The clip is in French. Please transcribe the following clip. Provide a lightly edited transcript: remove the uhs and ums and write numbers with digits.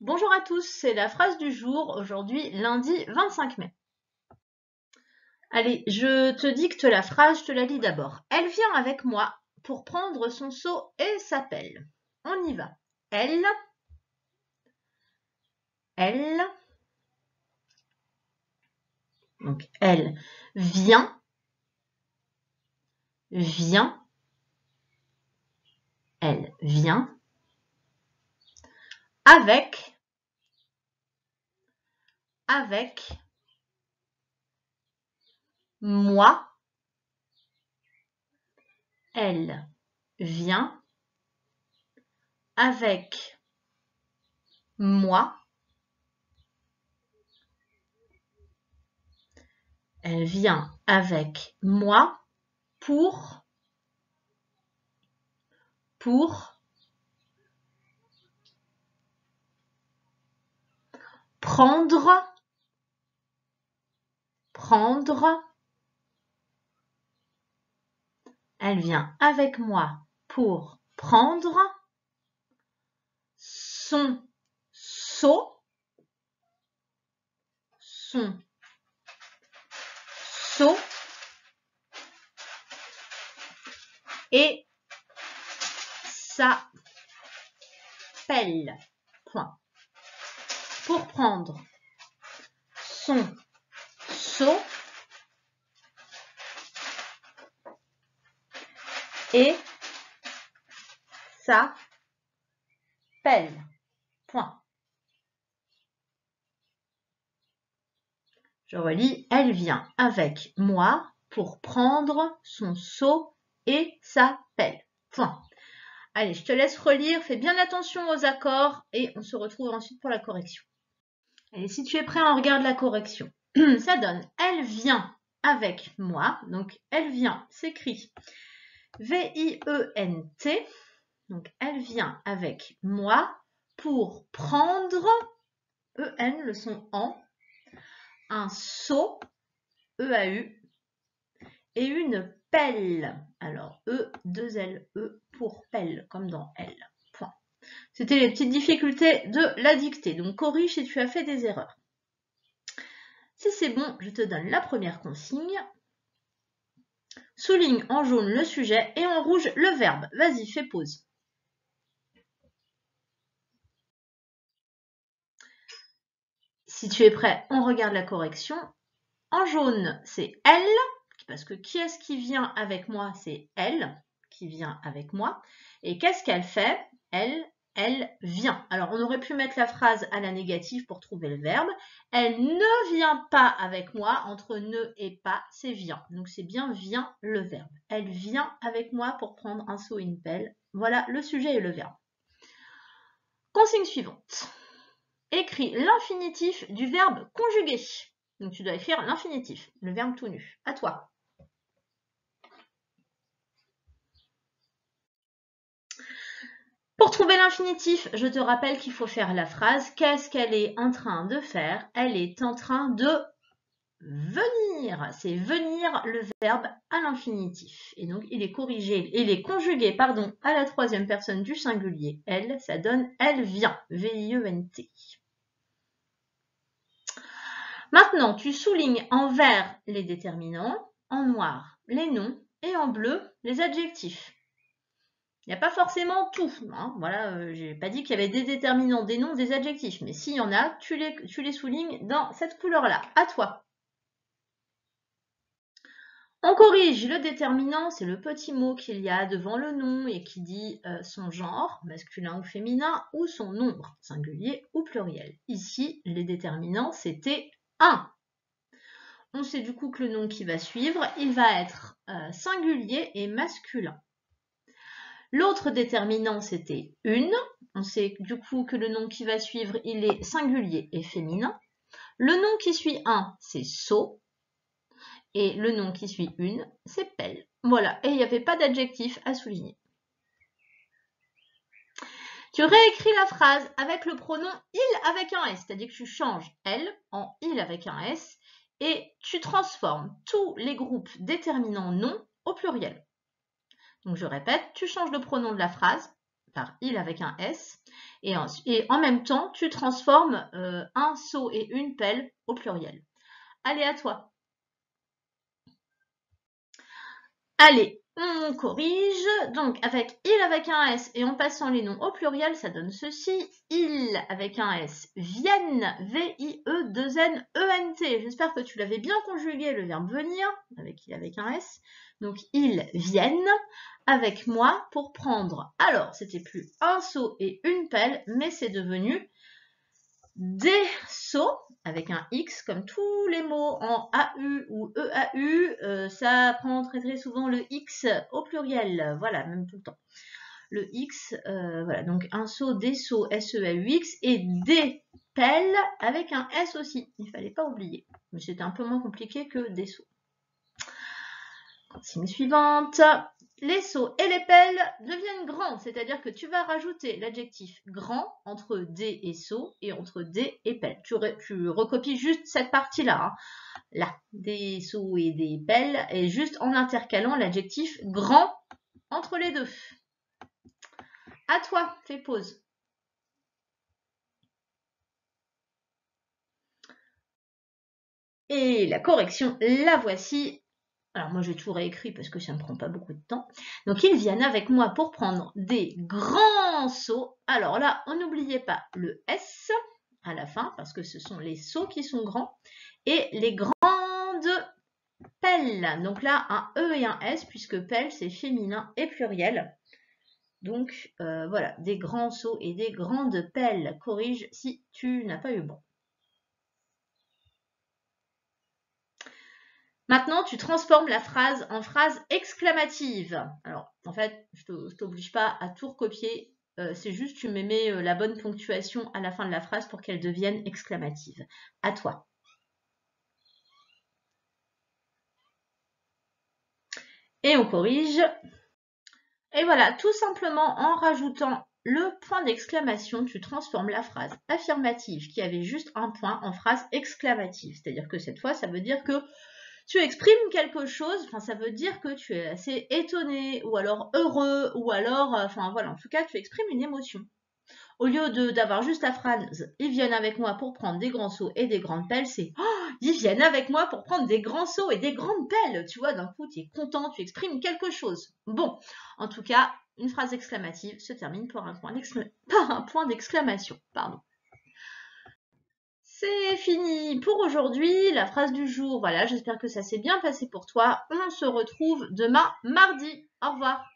Bonjour à tous, c'est la phrase du jour, aujourd'hui lundi 25 mai. Allez, je te dicte la phrase, je te la lis d'abord. Elle vient avec moi pour prendre son seau et sa pelle. On y va. Elle, donc elle vient, elle vient, avec, moi, elle vient, avec moi, elle vient avec moi pour prendre, elle vient avec moi pour prendre son seau, et sa pelle. Point. Pour prendre son seau et sa pelle. Point. Je relis, elle vient avec moi pour prendre son seau et sa pelle. Point. Allez, je te laisse relire, fais bien attention aux accords et on se retrouve ensuite pour la correction. Allez, si tu es prêt, on regarde la correction. Ça donne « Elle vient avec moi ». Donc, « Elle vient » s'écrit V-I-E-N-T. Donc, « Elle vient avec moi pour prendre » E-N, le son « en », un seau E-A-U et une pelle. Alors, E-2-L-E pour pelle, comme dans « elle ». Point. C'était les petites difficultés de la dictée. Donc, corrige si tu as fait des erreurs. Si c'est bon, je te donne la première consigne. Souligne en jaune le sujet et en rouge le verbe. Vas-y, fais pause. Si tu es prêt, on regarde la correction. En jaune, c'est elle, parce que qui est-ce qui vient avec moi? C'est elle qui vient avec moi. Et qu'est-ce qu'elle fait? Elle vient. Alors, on aurait pu mettre la phrase à la négative pour trouver le verbe. Elle ne vient pas avec moi. Entre ne et pas, c'est vient. Donc, c'est bien vient le verbe. Elle vient avec moi pour prendre un seau et une pelle. Voilà le sujet et le verbe. Consigne suivante. Écris l'infinitif du verbe conjugué. Donc, tu dois écrire l'infinitif, le verbe tout nu. À toi. Pour trouver l'infinitif, je te rappelle qu'il faut faire la phrase. Qu'est-ce qu'elle est en train de faire? Elle est en train de venir. C'est venir le verbe à l'infinitif. Et donc, il est conjugué, à la troisième personne du singulier. Elle, ça donne elle vient. V-I-E-N-T. Maintenant, tu soulignes en vert les déterminants, en noir les noms et en bleu les adjectifs. Il n'y a pas forcément tout. Hein. Voilà, je n'ai pas dit qu'il y avait des déterminants, des noms, des adjectifs. Mais s'il y en a, tu les soulignes dans cette couleur-là. À toi. On corrige le déterminant, c'est le petit mot qu'il y a devant le nom et qui dit son genre, masculin ou féminin, ou son nombre, singulier ou pluriel. Ici, les déterminants, c'était 1. On sait du coup que le nom qui va suivre, il va être singulier et masculin. L'autre déterminant, c'était une. On sait du coup que le nom qui va suivre, il est singulier et féminin. Le nom qui suit un, c'est seau. Et le nom qui suit une, c'est pelle. Voilà, et il n'y avait pas d'adjectif à souligner. Tu réécris la phrase avec le pronom il avec un S, c'est-à-dire que tu changes elle en il avec un S et tu transformes tous les groupes déterminants non au pluriel. Donc je répète, tu changes le pronom de la phrase par il avec un S. Et en même temps, tu transformes un seau et une pelle au pluriel. Allez, à toi. Allez, on corrige. Donc, avec il avec un S et en passant les noms au pluriel, ça donne ceci. Il avec un S, viennent, V-I-E-2-N-E-N-T. J'espère que tu l'avais bien conjugué, le verbe venir, avec il avec un S. Donc, ils viennent avec moi pour prendre. Alors, c'était plus un seau et une pelle, mais c'est devenu des seaux avec un X, comme tous les mots en AU ou EAU, ça prend très très souvent le X au pluriel, voilà, même tout le temps. Le X, voilà, donc un seau, des seaux, S-E-A-U-X, et des pelles avec un S aussi, il ne fallait pas oublier, mais c'était un peu moins compliqué que des seaux. Consigne suivante. Les seaux et les pelles deviennent grands, c'est-à-dire que tu vas rajouter l'adjectif grand entre des et seaux et entre des et pelles. Tu recopies juste cette partie-là, hein. Là, des seaux et des pelles, et juste en intercalant l'adjectif grand entre les deux. À toi, fais pause. Et la correction, la voici. Alors moi, j'ai tout réécrit parce que ça ne prend pas beaucoup de temps. Donc, ils viennent avec moi pour prendre des grands seaux. Alors là, on n'oubliez pas le S à la fin parce que ce sont les seaux qui sont grands. Et les grandes pelles. Donc là, un E et un S puisque pelle, c'est féminin et pluriel. Donc voilà, des grands seaux et des grandes pelles. Corrige si tu n'as pas eu bon. Maintenant, tu transformes la phrase en phrase exclamative. Alors, en fait, je ne t'oblige pas à tout recopier. C'est juste tu mets la bonne ponctuation à la fin de la phrase pour qu'elle devienne exclamative. À toi. Et on corrige. Et voilà, tout simplement en rajoutant le point d'exclamation, tu transformes la phrase affirmative qui avait juste un point en phrase exclamative. C'est-à-dire que cette fois, ça veut dire que tu exprimes quelque chose, enfin ça veut dire que tu es assez étonné, ou alors heureux, ou alors, enfin voilà, en tout cas tu exprimes une émotion. Au lieu d'avoir juste la phrase « Ils viennent avec moi pour prendre des grands seaux et des grandes pelles », c'est oh, « Ils viennent avec moi pour prendre des grands seaux et des grandes pelles ». Tu vois, d'un coup, tu es content, tu exprimes quelque chose. Bon, en tout cas, une phrase exclamative se termine par un point d'exclamation. Pardon. C'est fini pour aujourd'hui, la phrase du jour. Voilà, j'espère que ça s'est bien passé pour toi. On se retrouve demain mardi. Au revoir.